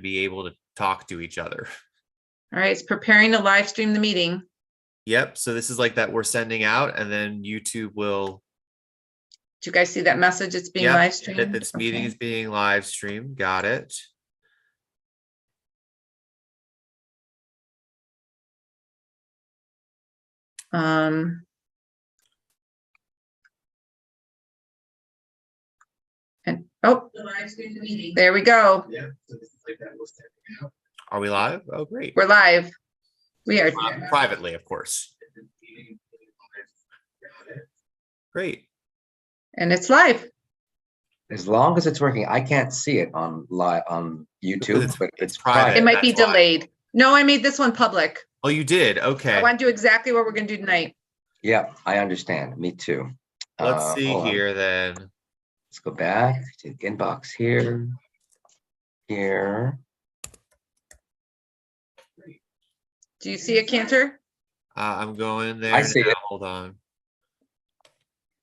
be able to talk to each other. All right, it's preparing to live stream the meeting. Yep. So this is like that we're sending out, and then YouTube will. Do you guys see that message? It's being Yep, live streamed. that this meeting is being live streamed. Got it. And oh, there we go. Yeah. So this is like that we're sending out. Are we live? Oh, great. We're live. We are Privately, of course. Great. And it's live. As long as it's working, I can't see it on live on YouTube, but it's private. It might be That's why. delayed. No, I made this one public. Oh, you did? Okay. I want to do exactly what we're going to do tonight. Yeah, I understand. Me too. Let's see hold on. here then. Let's go back to the inbox here. Here. Do you see a Cantor? I'm going there. I see now. it. Hold on.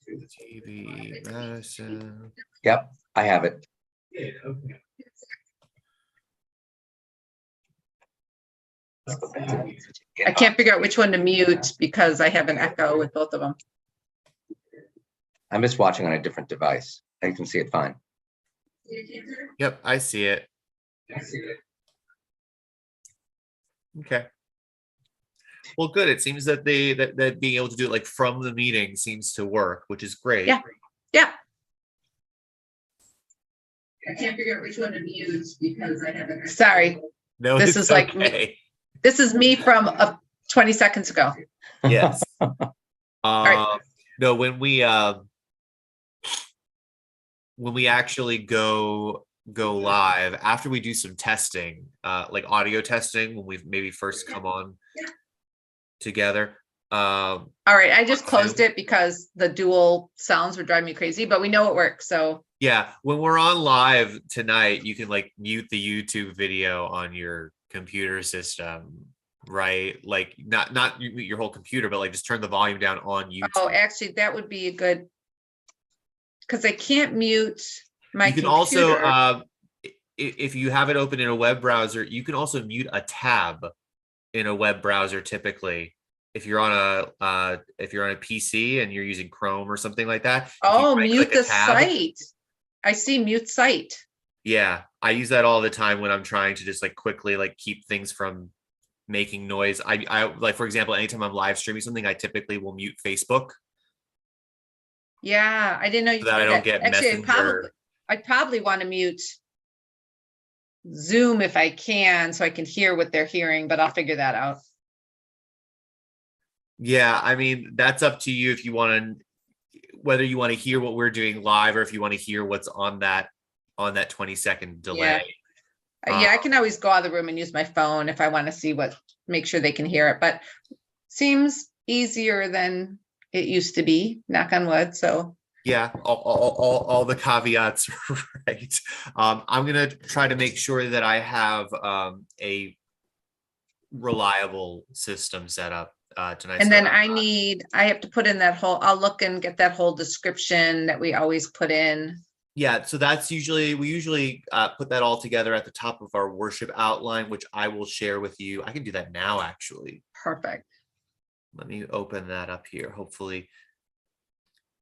TV, Madison. Yep, I have it. Yeah, okay. Let's go back to the I can't figure out which one to mute because I have an echo with both of them. I'm just watching on a different device. I can see it fine. Yep, I see it. I see it. Okay. Well, good. It seems that that being able to do it like from the meeting seems to work, which is great. Yeah. Yeah. I can't figure out which one to mute because I have an echo. Sorry. No, This it's is like okay. This is me from 20 seconds ago. Yes. right. No, when we actually go live after we do some testing, like audio testing, when we maybe first come on together. All right, I just closed it because the dual sounds were driving me crazy, but we know it works. So yeah, when we're on live tonight, you can like mute the YouTube video on your computer system, right? Like not your whole computer, but like just turn the volume down on YouTube. oh, actually, that would be a good, because I can't mute my You can computer. also, if you have it open in a web browser, you can also mute a tab in a web browser. Typically, if you're on a PC and you're using Chrome or something like that. Oh, mute the site. I see mute site. Yeah, I use that all the time when I'm trying to just like quickly like keep things from making noise. I like, for example, anytime I'm live streaming something, I typically will mute Facebook. Yeah, I didn't know you So that could I do don't that. get Actually, Messenger. I'd probably want to mute Zoom if I can, so I can hear what they're hearing, but I'll figure that out. Yeah, I mean, that's up to you if you want to, whether you want to hear what we're doing live or if you want to hear what's on that 20-second delay. Yeah, I can always go out of the room and use my phone if I want to see make sure they can hear it, but seems easier than it used to be, knock on wood. So yeah, all the caveats, right? I'm gonna try to make sure that I have a reliable system set up tonight. and then I have to put in that whole, I'll look and get that whole description that we always put in. Yeah, so that's we usually put that all together at the top of our worship outline, which I will share with you. I can do that now, actually. Perfect. Let me open that up here. Hopefully,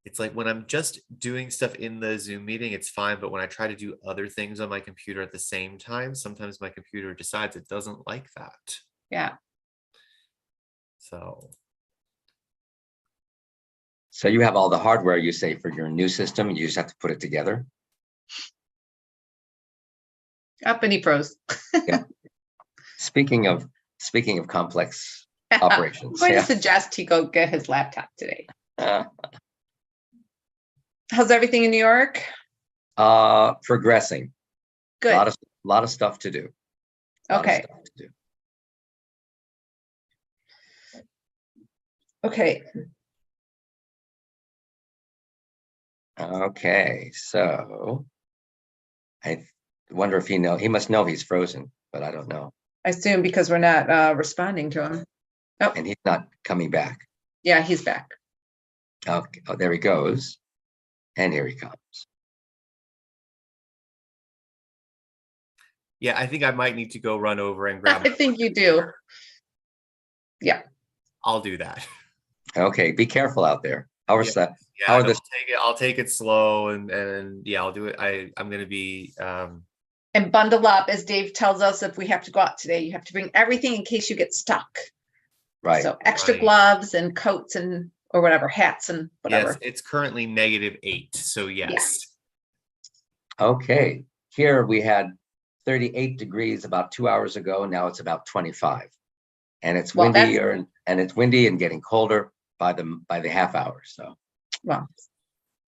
it's like when I'm just doing stuff in the Zoom meeting, it's fine. But when I try to do other things on my computer at the same time, sometimes my computer decides it doesn't like that. Yeah. So you have all the hardware, you say, for your new system, you just have to put it together. Up and he froze. Yeah. Speaking of complex operations. I'm going Yeah. to suggest he go get his laptop today. How's everything in New York? Progressing. Good. Lot of stuff to do. Okay. Okay. Okay, so I wonder if he must know he's frozen, but I don't know. I assume because we're not responding to him. Oh, And he's not coming back. yeah, he's back. Okay, oh, there he goes. And here he comes. Yeah, I think I might need to go run over and grab. I think you do. I'll do that. Okay, be careful out there. How Yeah. is that? Yeah, How are no, this? I'll take it slow and yeah, I'll do it. I'm gonna be And bundle up, as Dave tells us, if we have to go out today, you have to bring everything in case you get stuck. Right. So extra Right. gloves and coats and, or whatever, hats and whatever. yes, it's currently -8, so yes. Okay, here we had 38 degrees about 2 hours ago. Now it's about 25. And it's Well, that's- windier and it's windy and getting colder by the half hour. So Well,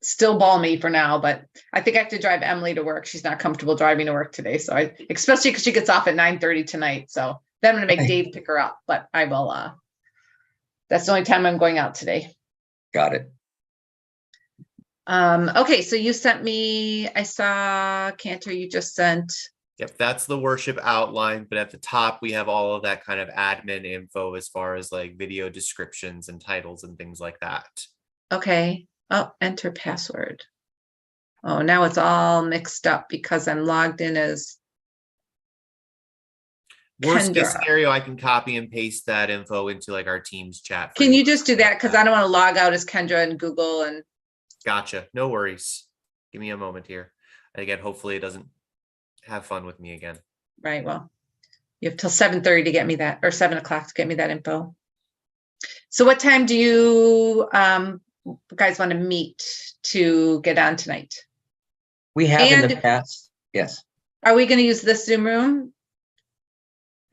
still balmy for now, but I think I have to drive Emily to work. She's not comfortable driving to work today. So especially because she gets off at 9:30 tonight. So then I'm gonna make Dave pick her up, but I will, that's the only time I'm going out today. got it. Okay, so you sent me, I saw Cantor, you just sent, Yep, that's the worship outline, but at the top we have all of that kind of admin info as far as like video descriptions and titles and things like that. okay, oh, enter password. Oh, now it's all mixed up because I'm logged in as, Worst case Kendra. scenario, I can copy and paste that info into like our Teams chat. for Can you just do that? Because Yeah. I don't want to log out as Kendra and Google and, Gotcha. No worries. Give me a moment here. And again, hopefully it doesn't have fun with me again. right, well, you have till 7:30 to get me that, or 7 o'clock to get me that info. So what time do you guys want to meet to get on tonight? We have in the And- past, yes, Are we going to use this Zoom room?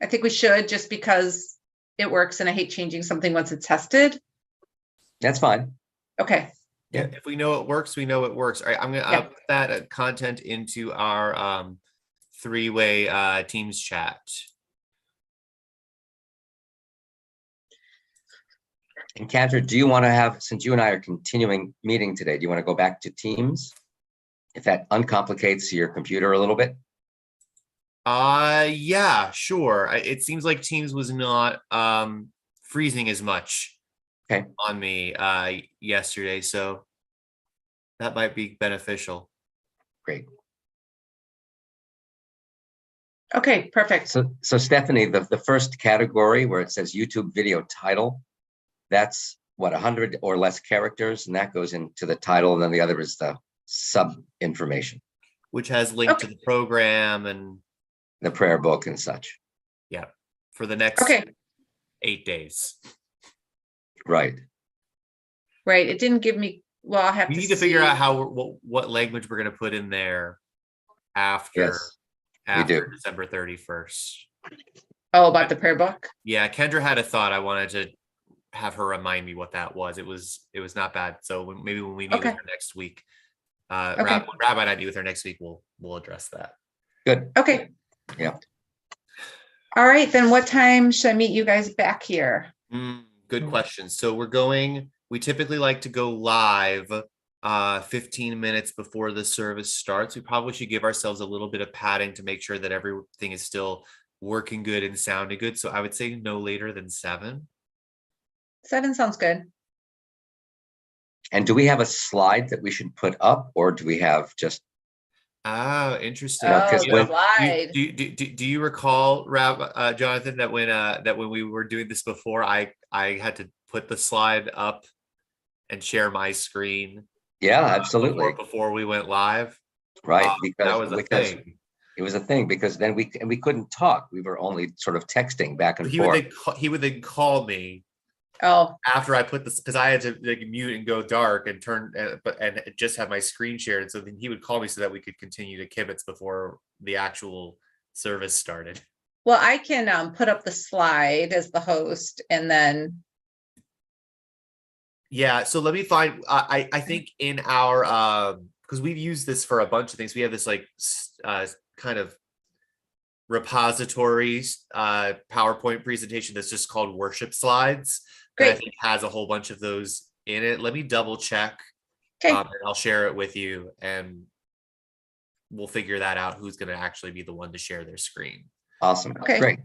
I think we should, just because it works and I hate changing something once it's tested. that's fine. Okay, Yeah. If we know it works, we know it works. All right, I'm gonna Yeah. put that content into our three-way Teams chat. And Kendra, do you want to have, since you and I are continuing meeting today, do you want to go back to Teams? If that uncomplicates your computer a little bit? Yeah, sure. It seems like Teams was not freezing as much Okay. on me yesterday, so that might be beneficial. Great. okay, perfect. So Stephanie, the first category where it says YouTube video title, that's what, 100 or less characters, and that goes into the title, and then the other is the sub information, Which has linked to Okay. the program and the prayer book and such. for the next Okay, 8 days. Right. right, it didn't give me, well, I'll have We to need to figure see. out how what language we're gonna put in there after Yes, we do. after December 31st. Oh, about the prayer book? Yeah, Kendra had a thought. I wanted to have her remind me what that was. It was not bad. So maybe when we meet Okay. with her next week, Okay. when Rabbi and I meet with her next week, we'll address that. Good. Okay. Yeah. All right, then what time should I meet you guys back here? Good question. So we typically like to go live 15 minutes before the service starts. We probably should give ourselves a little bit of padding to make sure that everything is still working good and sounding good. So I would say no later than 7. 7 sounds good. And do we have a slide that we should put up, or do we have just, Oh, interesting. know, 'cause Oh, when- the slide. Do you recall, Jonathan, that when we were doing this before, I had to put the slide up and share my screen yeah, absolutely, before we went live? right, That was a because thing. it was a thing, because then we couldn't talk. We were only sort of texting back and He forth. would then call me Oh, after I put this, because I had to like mute and go dark and turn, and just have my screen shared. So then he would call me so that we could continue to kibitz before the actual service started. well, I can put up the slide as the host and then, Yeah, so let me find. I think in our because we've used this for a bunch of things. We have this like kind of repository PowerPoint presentation that's just called worship slides. And I Great. think has a whole bunch of those in it. Let me double check. okay, And I'll share it with you, and we'll figure that out. Who's going to actually be the one to share their screen? Awesome, Okay. great.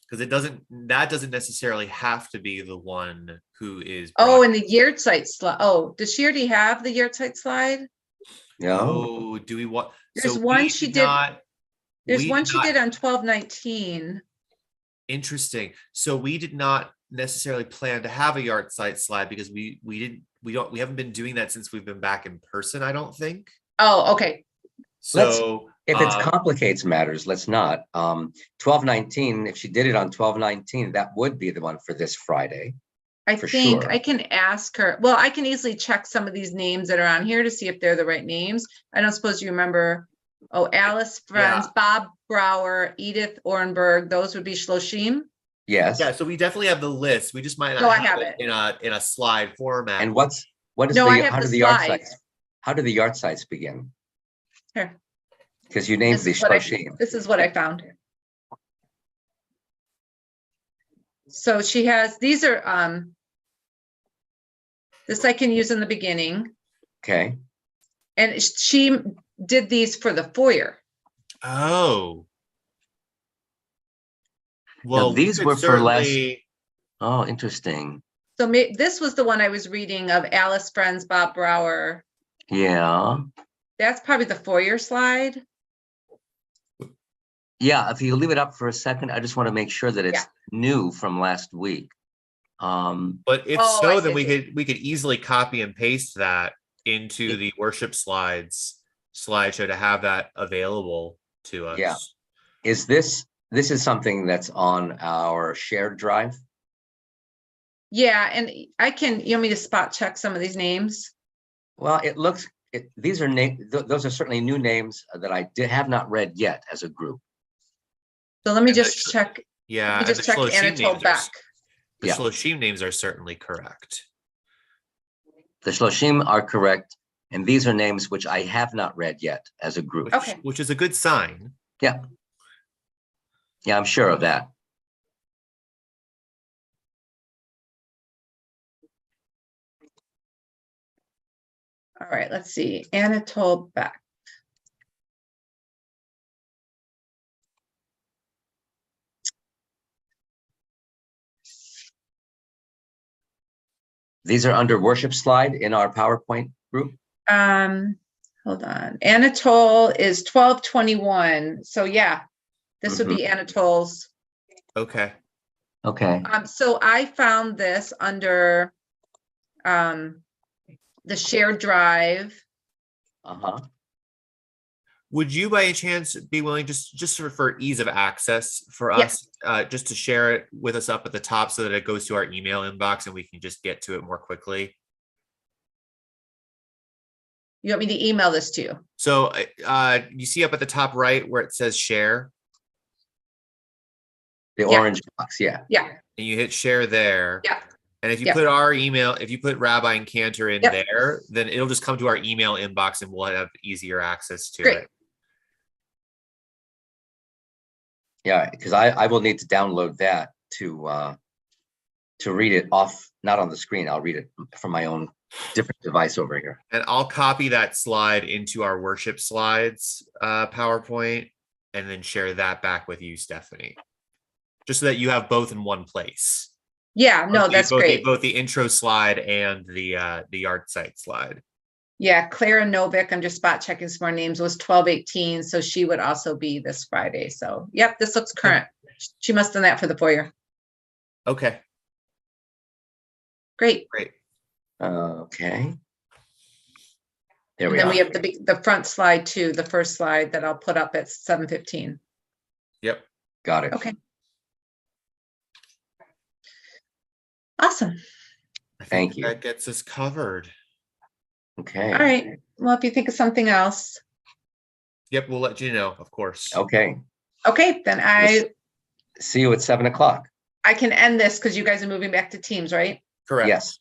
Because that doesn't necessarily have to be the one who is. Oh, and the yard site slide. Oh, does she already have the yard site slide? No, Oh, do we want? There's so one we she did did- not- There's we one did she not- did on 12/19. Interesting. So we did not necessarily plan to have a yard site slide because we haven't been doing that since we've been back in person, I don't think. Oh, okay. So if it complicates matters, let's not. 12/19, if she did it on 12/19, that would be the one for this Friday. I For think sure. I can ask her. Well, I can easily check some of these names that are on here to see if they're the right names. I don't suppose you remember. Oh, Alice Friends, Bob Brower, Edith Orenberg. Those would be Shloshim. Yes. yeah, so we definitely have the list. We just might not No, I have have it it. in a slide format. And what is No, I the, have how the do the yard slides. sites, how do the yard sites begin? Here. Because you named This the is what I- Shloshim. This is what I found. So she has, these are, this I can use in the beginning. Okay, And she did these for the foyer. Oh. Well, we these could were for less- certainly- oh, interesting. So this was the one I was reading of Alice Friends, Bob Brower. Yeah, That's probably the foyer slide. yeah, if you leave it up for a second, I just want to make sure that it's Yeah. new from last week. But if Oh, I so, see, then I we see. could easily copy and paste that into the worship slides slideshow to have that available to us. Yeah. Is this is something that's on our shared drive? Yeah, and I can, you want me to spot check some of these names? Well, these are those are certainly new names that I have not read yet as a group. So let me And the just check, Yeah. let me and just the check Shloshim Anatole names are- Beck. The Yeah. Shloshim names are certainly correct. The Shloshim are correct, and these are names which I have not read yet as a group. Okay. Which is a good sign. Yeah, I'm sure of that. All right, let's see, Anatole Beck. These are under worship slide in our PowerPoint group. Hold on, Anatole is 12/21, so yeah, this would be Anatole's. Okay. Okay, So I found this under the shared drive. uh-huh. Would you by any chance be willing just for ease of access for Yeah. us, just to share it with us up at the top so that it goes to our email inbox and we can just get to it more quickly? You want me to email this to you? So you see up at the top right where it says share The Yeah. orange box, yeah. Yeah, and you hit share there. yeah, And if you Yeah. put our email, if you put Rabbi and Cantor in Yep. there, then it'll just come to our email inbox and we'll have easier access to Great. it. Yeah, because I will need to download that to read it off, not on the screen. I'll read it from my own different device over here. And I'll copy that slide into our worship slides PowerPoint and then share that back with you, Stephanie. Just so that you have both in one place. yeah, no, Both the- that's both the- great. Both the intro slide and the yard site slide. Yeah, Clara Novick, I'm just spot checking some more names, was 12/18, so she would also be this Friday. So, yep, this looks current. She must have done that for the foyer. Okay, Great. great. Okay. There And we then are. we have the front slide too, the first slide that I'll put up at 7:15. Yep. Got it. Okay. Awesome. I think Thank you. that gets us covered. Okay. All right. Well, if you think of something else, Yep, we'll let you know, of course. Okay. okay, then See you at 7 o'clock. I can end this because you guys are moving back to Teams, right? Correct. Yes.